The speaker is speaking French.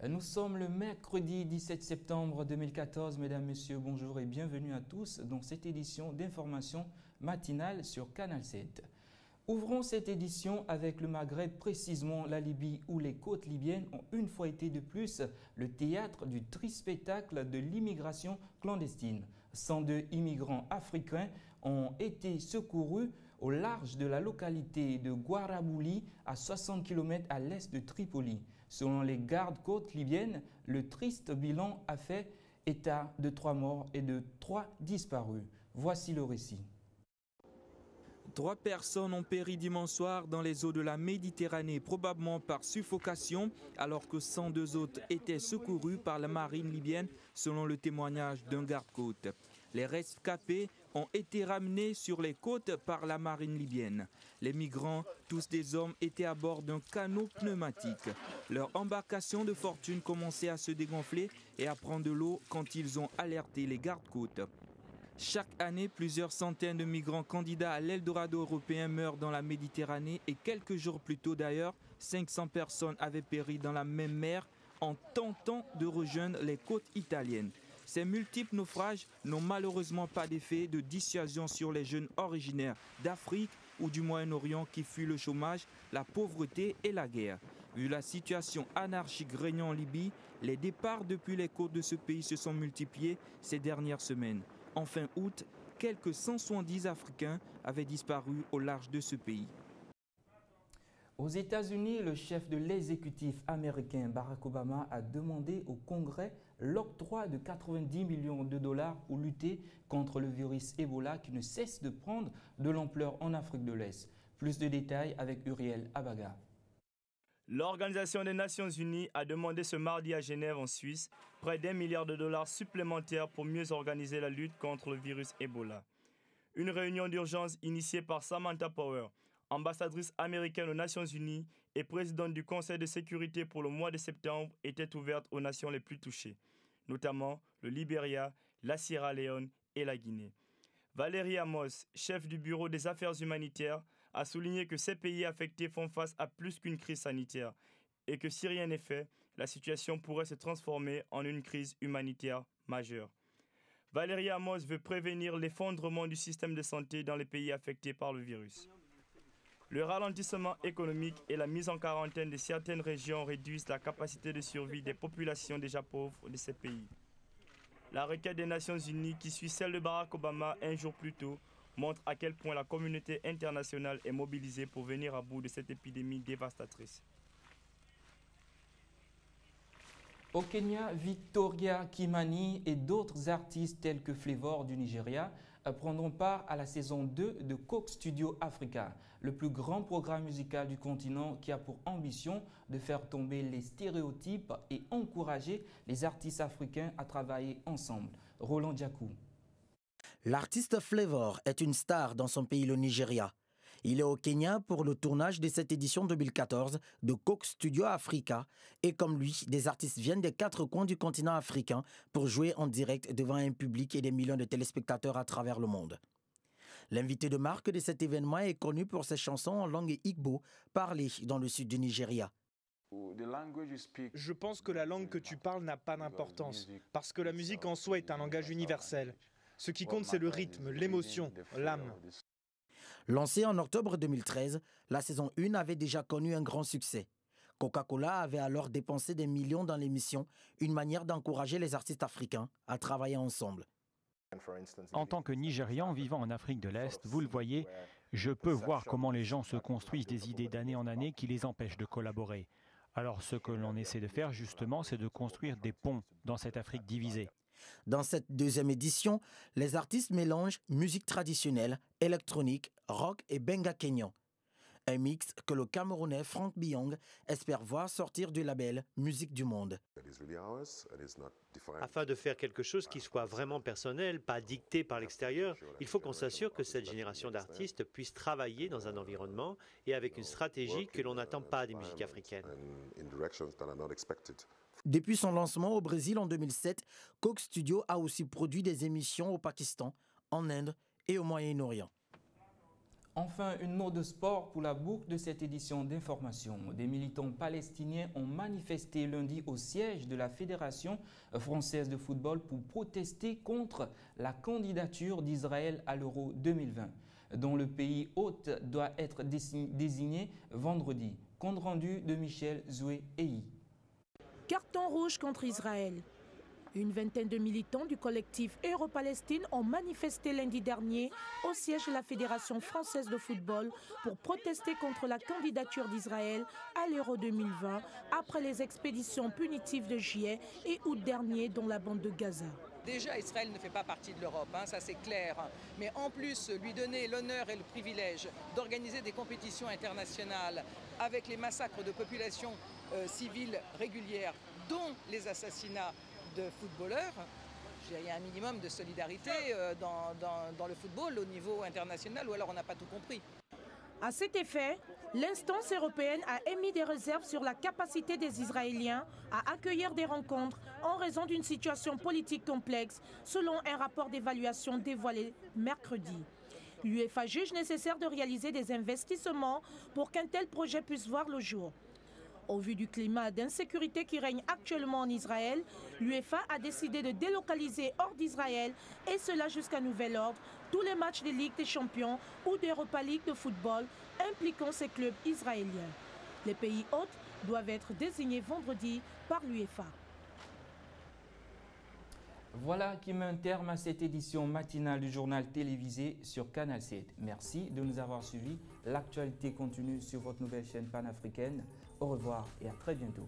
Nous sommes le mercredi 17 septembre 2014. Mesdames, Messieurs, bonjour et bienvenue à tous dans cette édition d'information matinale sur Canal 7. Ouvrons cette édition avec le Maghreb, précisément la Libye, où les côtes libyennes ont une fois été de plus le théâtre du triste spectacle de l'immigration clandestine. 102 immigrants africains ont été secourus au large de la localité de Guarabouli, à 60 km à l'est de Tripoli. Selon les gardes-côtes libyennes, le triste bilan a fait état de 3 morts et de 3 disparus. Voici le récit. 3 personnes ont péri dimanche soir dans les eaux de la Méditerranée, probablement par suffocation, alors que 102 autres étaient secourus par la marine libyenne, selon le témoignage d'un garde-côte. Les rescapés ont été ramenés sur les côtes par la marine libyenne. Les migrants, tous des hommes, étaient à bord d'un canot pneumatique. Leur embarcation de fortune commençait à se dégonfler et à prendre de l'eau quand ils ont alerté les gardes-côtes. Chaque année, plusieurs centaines de migrants candidats à l'Eldorado européen meurent dans la Méditerranée et quelques jours plus tôt d'ailleurs, 500 personnes avaient péri dans la même mer en tentant de rejoindre les côtes italiennes. Ces multiples naufrages n'ont malheureusement pas d'effet de dissuasion sur les jeunes originaires d'Afrique ou du Moyen-Orient qui fuient le chômage, la pauvreté et la guerre. Vu la situation anarchique régnant en Libye, les départs depuis les côtes de ce pays se sont multipliés ces dernières semaines. En fin août, quelques 170 Africains avaient disparu au large de ce pays. Aux États-Unis, le chef de l'exécutif américain Barack Obama a demandé au Congrès l'octroi de 90 millions de dollars pour lutter contre le virus Ebola qui ne cesse de prendre de l'ampleur en Afrique de l'Est. Plus de détails avec Uriel Abaga. L'Organisation des Nations Unies a demandé ce mardi à Genève, en Suisse, près d'1 milliard de dollars supplémentaires pour mieux organiser la lutte contre le virus Ebola. Une réunion d'urgence initiée par Samantha Power, ambassadrice américaine aux Nations Unies et présidente du Conseil de sécurité pour le mois de septembre, était ouverte aux nations les plus touchées, notamment le Libéria, la Sierra Leone et la Guinée. Valérie Amos, chef du Bureau des affaires humanitaires, a souligné que ces pays affectés font face à plus qu'une crise sanitaire et que si rien n'est fait, la situation pourrait se transformer en une crise humanitaire majeure. Valérie Amos veut prévenir l'effondrement du système de santé dans les pays affectés par le virus. Le ralentissement économique et la mise en quarantaine de certaines régions réduisent la capacité de survie des populations déjà pauvres de ces pays. La requête des Nations Unies, qui suit celle de Barack Obama un jour plus tôt, montre à quel point la communauté internationale est mobilisée pour venir à bout de cette épidémie dévastatrice. Au Kenya, Victoria Kimani et d'autres artistes tels que Flavour du Nigeria prendront part à la saison 2 de Coke Studio Africa, le plus grand programme musical du continent qui a pour ambition de faire tomber les stéréotypes et encourager les artistes africains à travailler ensemble. Roland Diakou. L'artiste Flavour est une star dans son pays, le Nigeria. Il est au Kenya pour le tournage de cette édition 2014 de Coke Studio Africa et comme lui, des artistes viennent des 4 coins du continent africain pour jouer en direct devant un public et des millions de téléspectateurs à travers le monde. L'invité de marque de cet événement est connu pour ses chansons en langue Igbo parlées dans le sud du Nigeria. Je pense que la langue que tu parles n'a pas d'importance, parce que la musique en soi est un langage universel. Ce qui compte, c'est le rythme, l'émotion, l'âme. Lancée en octobre 2013, la saison 1 avait déjà connu un grand succès. Coca-Cola avait alors dépensé des millions dans l'émission, une manière d'encourager les artistes africains à travailler ensemble. En tant que Nigérian vivant en Afrique de l'Est, vous le voyez, je peux voir comment les gens se construisent des idées d'année en année qui les empêchent de collaborer. Alors ce que l'on essaie de faire justement, c'est de construire des ponts dans cette Afrique divisée. Dans cette deuxième édition, les artistes mélangent musique traditionnelle, électronique, rock et benga kényan. Un mix que le Camerounais Frank Biong espère voir sortir du label Musique du Monde. Afin de faire quelque chose qui soit vraiment personnel, pas dicté par l'extérieur, il faut qu'on s'assure que cette génération d'artistes puisse travailler dans un environnement et avec une stratégie que l'on n'attend pas des musiques africaines. Depuis son lancement au Brésil en 2007, Coke Studio a aussi produit des émissions au Pakistan, en Inde et au Moyen-Orient. Enfin, une note de sport pour la boucle de cette édition d'information. Des militants palestiniens ont manifesté lundi au siège de la Fédération française de football pour protester contre la candidature d'Israël à l'Euro 2020, dont le pays hôte doit être désigné vendredi. Compte rendu de Michel Zoué-Eyi. Carton rouge contre Israël. Une vingtaine de militants du collectif Euro-Palestine ont manifesté lundi dernier au siège de la Fédération française de football pour protester contre la candidature d'Israël à l'Euro 2020 après les expéditions punitives de juillet et août dernier dans la bande de Gaza. Déjà, Israël ne fait pas partie de l'Europe, ça c'est clair. Mais en plus, lui donner l'honneur et le privilège d'organiser des compétitions internationales avec les massacres de populations civiles régulières, dont les assassinats de footballeurs, il y a un minimum de solidarité dans le football au niveau international, ou alors on n'a pas tout compris. À cet effet, l'instance européenne a émis des réserves sur la capacité des Israéliens à accueillir des rencontres en raison d'une situation politique complexe, selon un rapport d'évaluation dévoilé mercredi. L'UEFA juge nécessaire de réaliser des investissements pour qu'un tel projet puisse voir le jour. Au vu du climat d'insécurité qui règne actuellement en Israël, l'UEFA a décidé de délocaliser hors d'Israël, et cela jusqu'à nouvel ordre, tous les matchs de Ligue des Champions ou d'Europa League de football impliquant ces clubs israéliens. Les pays hôtes doivent être désignés vendredi par l'UEFA. Voilà qui met un terme à cette édition matinale du journal télévisé sur Canal 7. Merci de nous avoir suivis. L'actualité continue sur votre nouvelle chaîne panafricaine. Au revoir et à très bientôt.